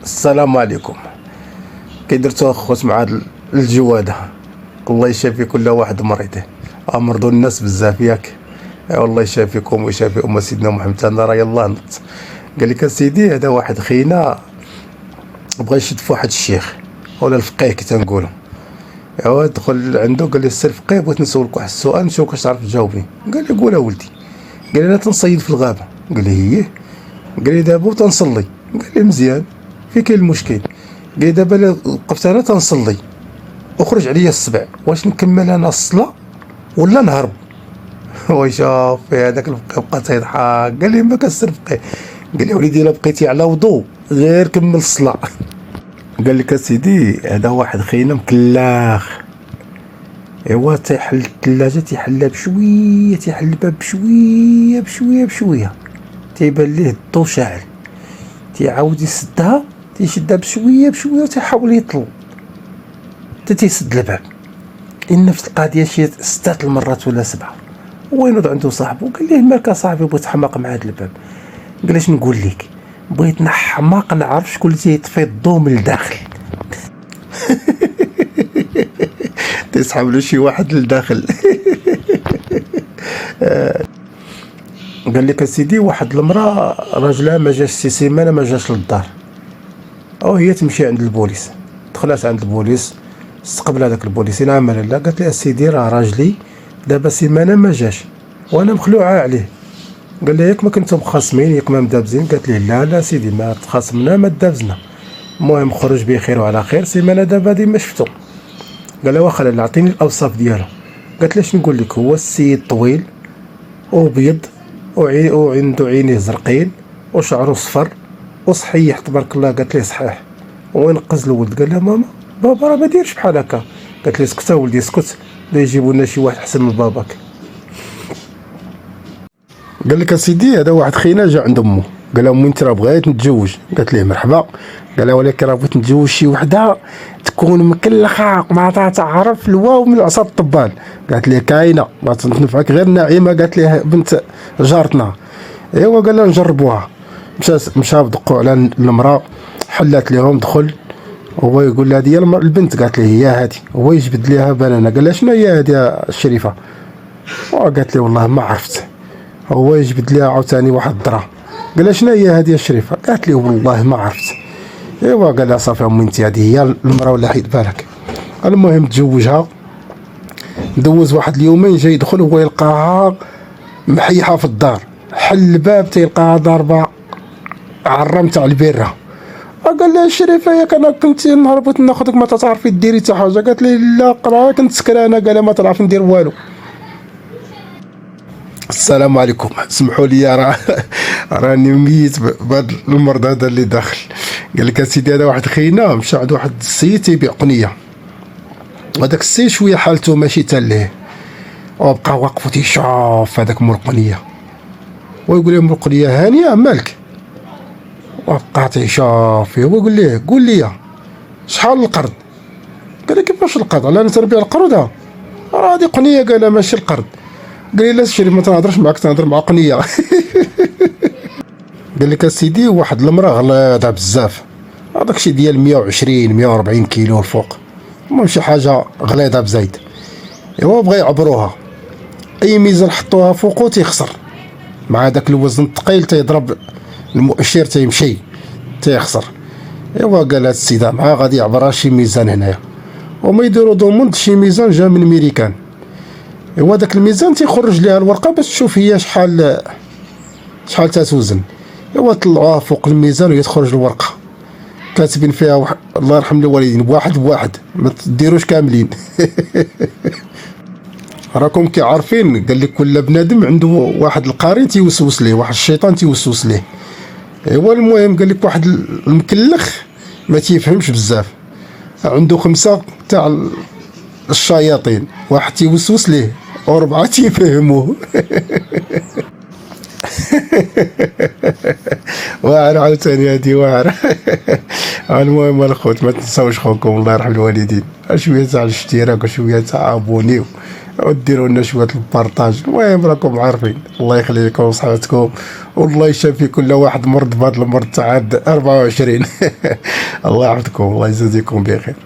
السلام عليكم. كي درتو اخوت مع هاد الجواد؟ الله يشافي كل واحد مريضه. مرضوا الناس بزاف ياك. والله يشافيكم ويشافي امه سيدنا محمد. انا راه يلاه نط. قال لك اسيدي هذا واحد خينا بغى يشد في واحد الشيخ ولا الفقيه كي تنقولوا. ايوا دخل عنده قال لي السي الفقيه بغيت نسولك واحد السؤال نشوفك واش تعرف تجاوبني. قال لي قول ولدي. قال لي انا تنصيد في الغابه. قال لي هي. قال لي دابا تنصلي. قال لي مزيان، في كاين المشكل؟ قال لي دابا وقفت انا تنصلي وخرج عليا السبع، واش نكمل انا الصلاه ولا نهرب؟ وشوف في هذاك الفقيه بقى تيضحك. قال لي ما كسر فقيه. قال لي وليدي الا بقيتي على وضو غير كمل الصلاه. قال لك اسيدي هذا واحد خينا مكلاخ. ايوا تيحل الثلاجه تيحلها بشويه، تيحل الباب بشويه بشويه بشويه، تيبان ليه الضو شاعل، تيعاود يسدها تيشدها بشويه بشويه وتيحاول يطل حتى تيسد الباب. نفس القضيه شي 6 المرات ولا 7. هو ينوض عنده صاحبه قال ليه مالك صاحبي بغيت حماق مع هذا الباب؟ قال اش نقول لك، بغيت نحماق نعرف شكون اللي تيطفي الضو من الداخل. تيسحب له شي واحد للداخل. قال لك اسيدي واحد المراه راجلها ما جاش شي سيمانه ما جاش للدار، او هي تمشي عند البوليس. دخلت عند البوليس، استقبل هذاك البوليسي. نعم لا. قالت لي اسيدي راه راجلي دابا سيمانه ما جاش وانا مخلوعه عليه. قال لي ياك ما كنتم مخاصمين ياك ما مدابزين؟ قالت لي لا لا سيدي ما تخاصمنا ما دابزنا، المهم خرج بخير وعلى خير. سيمانه دابا هادي ما شفتو. قال لها واخا لا عطيني الاوصاف ديالو. قالت لي اش نقول لك، هو السيد طويل وابيض وعنده عينيه زرقين وشعره صفر وصحيح تبارك الله. قالت لي صحيح. وينقز الولد قال لها ماما بابا راه ما دايرش بحال هكا. قالت لي اسكت ولدي اسكت، لا يجيبوا لنا شي واحد احسن من باباك. قال لك اسيدي هذا واحد خينا جا عند امه قال لها امي انت راه بغيت نتزوج. قالت ليه مرحبا. قال لها ولكن راه بغيت نتزوج شي وحده تكون مكلخه ما تعرف الواو من عصا الطبال. قالت ليه كاينه ما تنفعك غير ناعمه. قالت ليه بنت جارتنا. ايوا قال لها نجربوها. مشى بدقوا على المراه، حلات ليهم دخل. هو يقول لها هذه البنت. قالت ليه هي هذه. هو يجبد ليها بنانه. قال لها شنو هي هذه الشريفه؟ وقالت لي والله ما عرفت. هو يجبد ليها عاوتاني واحد الدرا. قال لها شنو هي هذه الشريفه؟ قالت لي والله ما عرفت. ايوا قال لها صافي امي انت هذه هي المراه ولا حيد بالك. المهم تزوجها. دوز واحد اليومين جاي يدخل هو يلقاها محيحه في الدار. حل الباب تيلقاها ضاربه عرم تاع البيره. قال لها الشريفه ياك انا كنت نهار بغيت ناخذك ما تعرفي ديري حتى حاجه. قالت لي لا قرا كنت سكرانه. قال لها ما تعرف ندير والو. السلام عليكم. سمحوا لي راني ميت بهذا المرض هذا اللي داخل. قال لك اسيدي هذا واحد خينا مشى عند واحد السيد تيبيع قنيه. هذاك السيد شويه حالته ماشي تاليه، وبقى واقف تيشوف هذاك مول القنيه ويقول له مول القنيه هانيه مالك؟ وبقى تيشوف فيه ويقول ليه قول لي شحال القرض؟ قال لي كيفاش القرض؟ على انا تنبيع القرض راه هذه قنيه. قال لها ماشي القرض. قال لي لا الشريف ما تنهضرش معاك تنهضر مع قنيه. قال لك اسيدي واحد المراه غلاضه بزاف، هذاك شي ديال 120 140 كيلو الفوق، المهم شي حاجه غليظه بزايد. ايوا بغا يعبروها، اي ميزان حطوها فوقو تيخسر، مع داك الوزن الثقيل تيضرب المؤشر تيمشي تيخسر. ايوا قال هاد السيده معاه غادي يعبرها شي ميزان هنايا، وما يديروا دوموند شي ميزان جا من ميريكان. ايوا داك الميزان تيخرج ليها الورقه باش تشوف هي شحال تتوزن. ايوا طلعوها فوق الميزان وهي تخرج الورقه كاتبين فيها الله يرحم الوالدين بواحد بواحد ما تديروش كاملين. راكم كي عارفين قال لك كل بنادم عنده واحد القرين تيوسوس ليه، واحد الشيطان تيوسوس ليه. ايوا المهم قال لك واحد المكلخ ما تيفهمش بزاف، عنده 5 تاع الشياطين، واحد تيوسوس ليه و4 تيفهموه. واعر عاوتاني هادي واعر. المهم الخوت ما تنساوش خوكم الله يرحم الوالدين، شويه تاع الاشتراك وشويه تاع ابونيو وديروا لنا شويه البارطاج. المهم راكم عارفين. الله يخلي لكم وصحتكم، والله يشافي كل واحد مرض بهذا المرض تاع 24. الله يحفظكم، الله يجازيكم بخير.